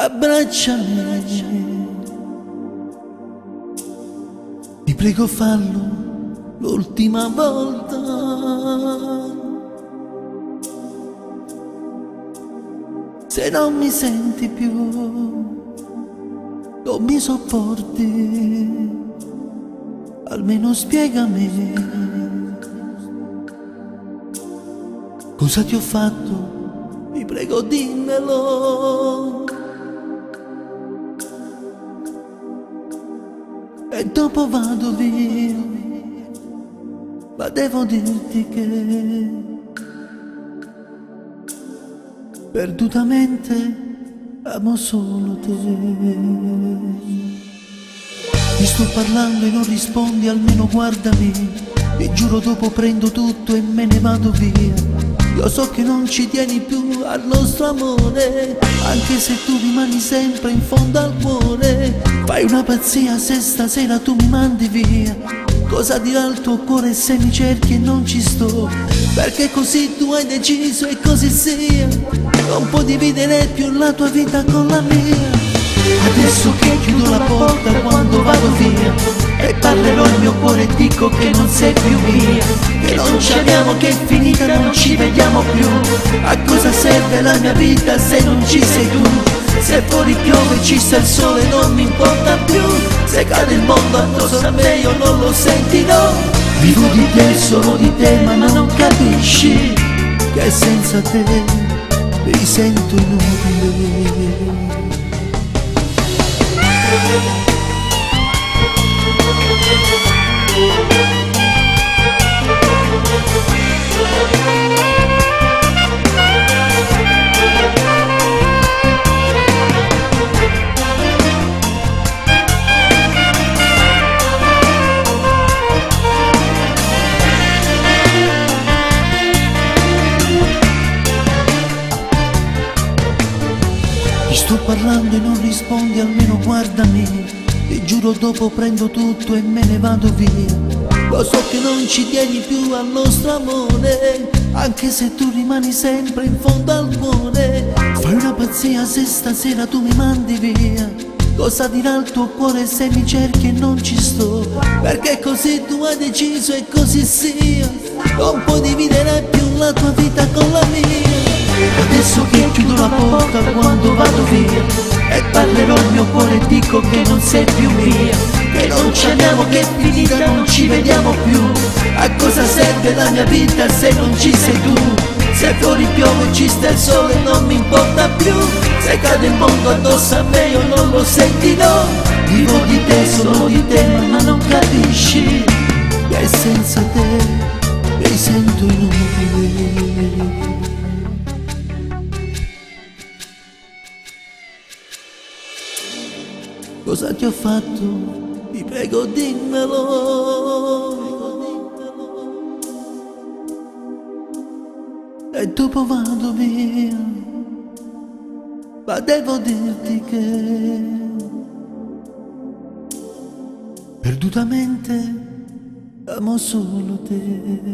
abbracciami, ti prego fallo l'ultima volta. Se non mi senti più, non mi sopporti, almeno spiegami cosa ti ho fatto, ti prego dimmelo. E dopo vado via, ma devo dirti che perdutamente amo solo te. Ti sto parlando e non rispondi, almeno guardami. Ti giuro dopo prendo tutto e me ne vado via. Io so che non ci tieni più al nostro amore, anche se tu rimani sempre in fondo al cuore. Fai una pazzia se stasera tu mi mandi via. Cosa dirà il tuo cuore se mi cerchi e non ci sto? Perché così tu hai deciso e così sia. Non puoi dividere più la tua vita con la mia. Adesso che chiudo la porta quando vado via e parlerò al mio cuore e dico che non sei più mia, che non ci amiamo, che è finita, non ci vediamo più. A cosa serve la mia vita se non ci sei tu? Se fuori piove ci sta il sole non mi importa più. Se cade il mondo addosso a me io non lo sentirò. Vivo di te, solo di te, ma non capisci che senza te mi sento inutile. Ti sto parlando e non rispondi, almeno guardami. Ti giuro dopo prendo tutto e me ne vado via. Lo so che non ci tieni più al nostro amore, anche se tu rimani sempre in fondo al cuore. Fai una pazzia se stasera tu mi mandi via. Cosa dirà il tuo cuore se mi cerchi e non ci sto? Perché così tu hai deciso e così sia. Non puoi dividere più la tua vita con la mia. Adesso che chiudo la porta quando vado via e parlerò al mio cuore e dico che non sei più mia, che non ci amiamo, che è finita, non ci vediamo più. A cosa serve la mia vita se non ci sei tu? Se fuori piove ci sta il sole non mi importa più. Se cade il mondo addosso a me io non lo sentirò. Vivo di te, solo di te, ma non capisci che senza te mi sento inutile. Cosa ti ho fatto? Ti prego dimmelo. E dopo vado via, ma devo dirti che perdutamente amo solo te.